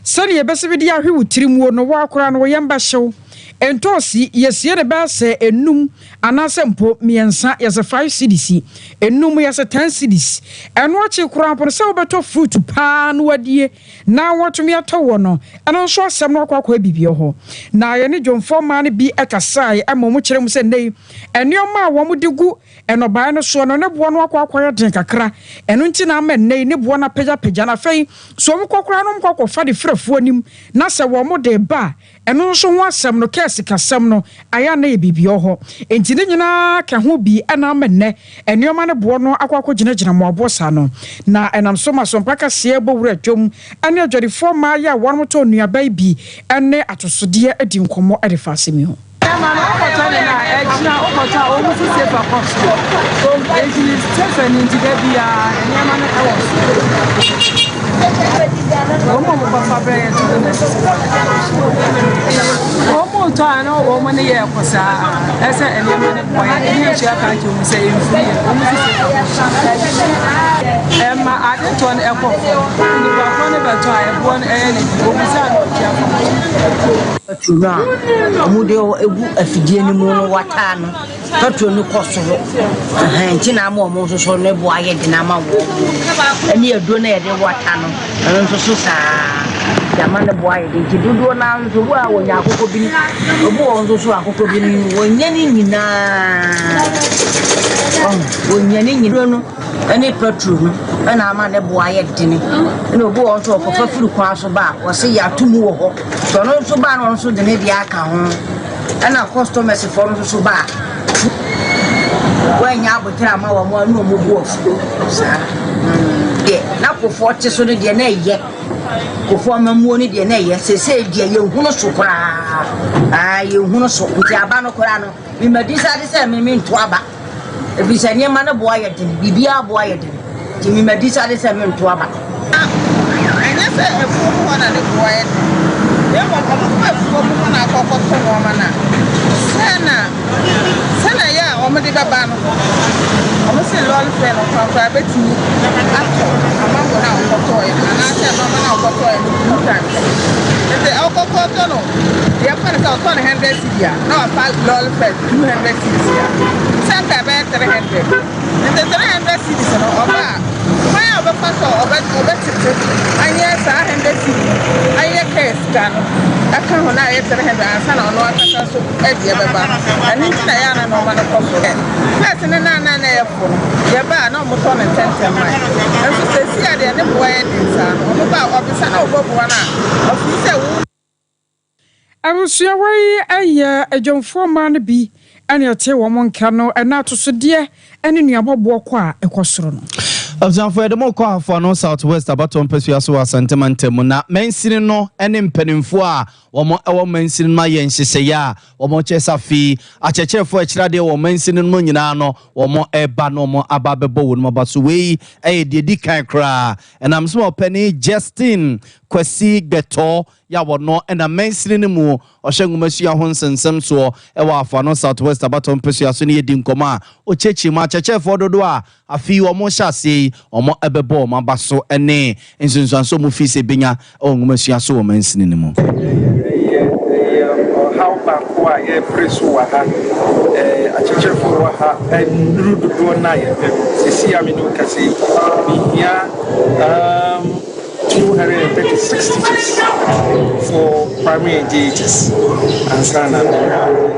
sari ebesebidi ahwe wutirimuo no wa akora no yemba hyew entosi yesie ne ba se enum anase mpo miensa yese 5 cedis enum yese 10 cedis eno achi kurampo se obeto fruit pa no wadie na wotumi atowo no eno so asem no akwa bibie ho na ye ne dwomfo ma ne bi ekasai amomu kyerem se nei enioma wo mu digu eno ba no so no ne bo no akwa den kakra eno nti na ma nei ne bo na peja na fei so mu kokora no mkokọ fa de frefo anim na se wo mu de ba eno so ho asem no kesi kasem no aya na ebibio ho enti ne nyina ka ho bi ana menne enioma ne bo no akwa gina mo abosa no na enam so ma Sompa kase bo wura twom ane adwodifo ma ya won to nuaba bi ene atosode adi nkomo ade fasemi ho man okotane na ejina okota o musu se fa kosto so ejini Stephen Ntigabia enyama na ewo omo mo papa bre to omo to ana omo ne ye kosa ese enyama ne boy ni chi aka ki o se infuri o musu se emma ade to na ekofo ni ba ko ne ba to ebo na e ni o musu ana o chi aka tuna omude egu afidie ni mu wata no totro ni kosoro nti na ma omo so ne bo aye de na ma wo ani edo na ye de wata no nso so sa jama ne bo aye de dudu na nso wo a wonya akoko bi obo nso so akoko bi wonya ni nyina wonya ni nyina no any petrol and I'm on a boy at dinner. And a boy also for food cross about or say ya 2 more. So no so bad also the Nediaka and our customers for so bad. When you have a time, our more no more, sir. Yeah, now for 40 so the DNA yet. Perform money, the yes, say, dear, you who so cry. You who so with Abano Corano. We may decide to send me mean to Abba. If we send your man a boy at him, be a boy at him. Jimmy may decide to send me to Abba. And yes, a woman and a boy. There was a woman I call for woman. Sana, yeah, or Medibabano. I must say, Lord, friend of my private to after a man will now for toy, and I said, Mamma now for toy 2 times. If the alcohol tunnel, the upon is 100 here. Now I found Lord friend 200 here. Some have 300. And the 300 cities of that. Why have a pastor of it? And yes, 100 cities. I hear case can. I can't now yet 300 and son on what I so every other. And into the Yana no man of comfort. That's in an airphone. Yaba, no more than 10 miles. And so they see at the end of the way, about officer over one officer. I will see a year a young 4 man be. Any a tail one canoe and not to so dear any near Bob Walker a quasron. For the more for no southwest about Pesua sentiment mona main no and in Peninfua or more our main sin my yen she say ya or more chesafi a cheche for a chradia or main sin munano or more eba no more ababebo with mobasuwe a didi cry and I'm small penny Justin Kwesi Geto ya no and a main sin mu or Shangumasia Honson some so ewa for no southwest about Pesua Sunny Dinkoma or chechi ma cheche for the doa a few or more chassis or more ebebo ma baso ene insunsan so mu fi se benya o ngumesua so o mansin ni mu how back wa e preso wa ha achechefo wa ha nuru do na ye sisi amino kasi bihia 236 teachers for primary and JHS and sana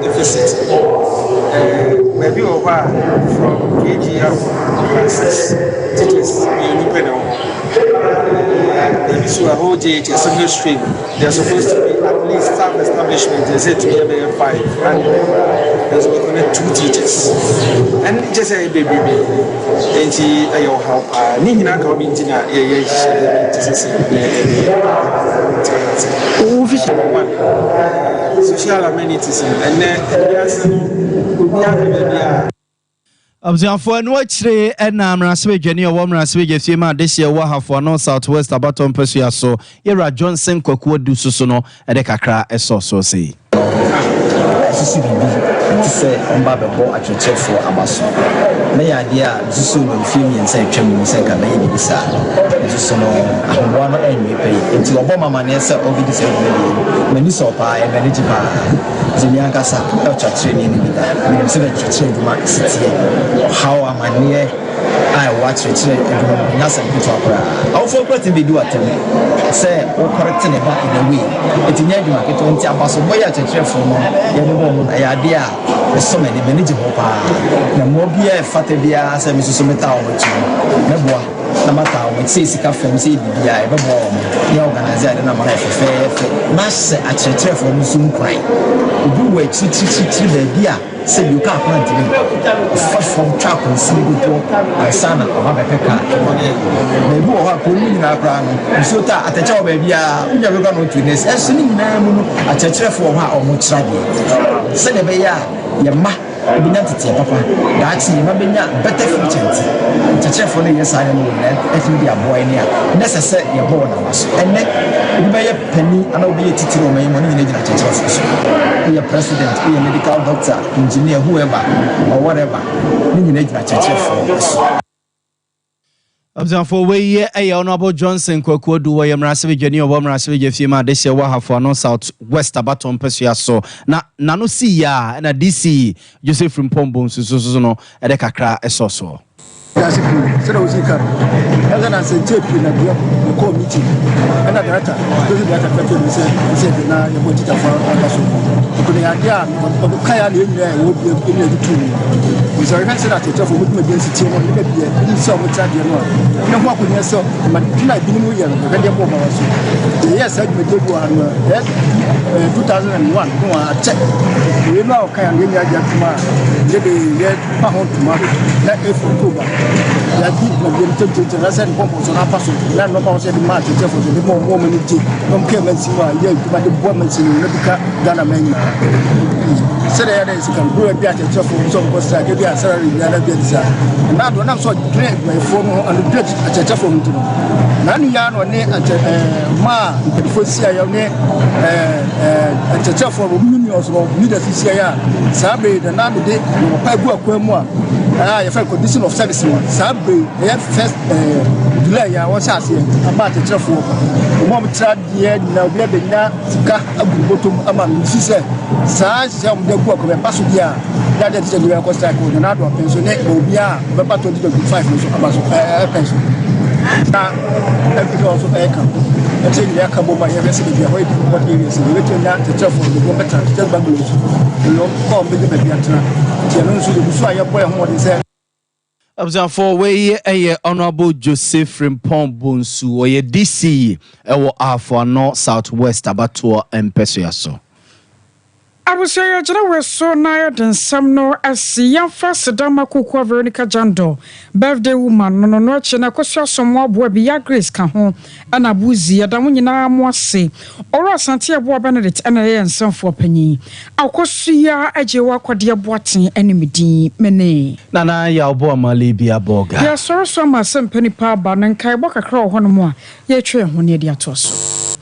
deficit maybe over from KGF classes teachers you know if you are whole JHS single stream they're supposed to be at least some establishment they say to be 5 and there's only 2 teachers and just a baby and she ayo how ni na ka obi ntina ye social amenities and then Abzianfo no achire na mraswe dwani o mraswe gefie ma de hye wo hafo no southwest abaton pesua so Yera Johnson kwakuo du susu no de kakra eso so sei sisi bibi se omba bebo achechefo abaso me ya dia susu no film yen say twem se ka be bibi sa susu no ahomwa no enwe pe enti obo mama ne se obi di se bibi mani so pa e manage pa Jimmy Kasa, Elcha training, and so that you train my city. How am I near? I watch it, and that's a good opera. I'll forget to be do at me. Say, or correcting it back in a way. It's in your market on Tiabaso, boy at a chair for young woman. I idea so many manageable power. The more beer, fatter beer, as a Mrs. Sumeta with you. Never. Namata with Sika from CBI, the organizer, and I'm fair. Mass at a chair for Musum cry. You wait, the beer, say you can't plant it. First from trap and see good my son of a pekka. Maybe what put me in our crown. So that at the job, baby, we never gone to this. As soon as at a chair for her or much radio. Say the beer, your ma. Binantity, papa. That's him, better features. To check for the yes, I know that if you be a boy near necessary, you're born of us. And then you buy a penny and I'll be a teacher of my money in a church. Be a president, be a medical doctor, engineer, whoever, or whatever. You need a church for us. Abzanfo we honorable Johnson kwakuo du we mrasebe dwani o mrasebe gefie ma de hye wa hafo no south west abaton pesua so na no si ya na DC Joseph Mpombo so no e de kakra eso so That's it. So we see car. As an answer, JP na dia call meeting and at that doesn't matter what said now you want it for the idea of the Kaya in there would be in the two. So I can say that it's for movement against the team on the baby so much at the end. No more with yourself, but like being New Year, the radio mobile. Yes, I did one 2001. No, I check. We know can we get tomorrow. Maybe get pound tomorrow. That is October. That did the said purpose on our person. That no more said the match for the more woman. Don't care when you are here, but the woman in the Ghana man. Said there is a can grow a bit at for some cost. I give you a salary the other day. And now I'm so great my phone and the bridge at a telephone. None yarn or near at Ma, before CIA at a telephone millions of leaders in CIA. Sabre, the name of the day, I felt condition of service. Sabre, first delay, I was asking about the telephone. The moment tried the end, now we have been now, bottom among Mrs. Size, the work of a passenger. That is the real cost. Another pensionate will be about 2025 about pension. Now, everything also aircraft. I think the aircraft by every city, avoid what areas, and waiting that the travel will go better, still bungalows. You know, call me the baby. So I appoint what is there. Observe for way a honorable Joseph Frimpong Bonsu or ye DC for North Southwest Abatua and Pesuaso. I was saying, we're so near than some no as young first Dama Kukwa Veronica Jando, birthday woman, no noche, and I could show some more boy be your grace can home, and a boozy, a damina moise, or a Santia Boa Benedict, and a and some for penny. I'll cost ya a jewa quadia boating enemy D. Mene. Nana ya boa malibia boga. Ya sorrow some my son penny power ban and kai walk a crow one more, ye train when ye dear toss.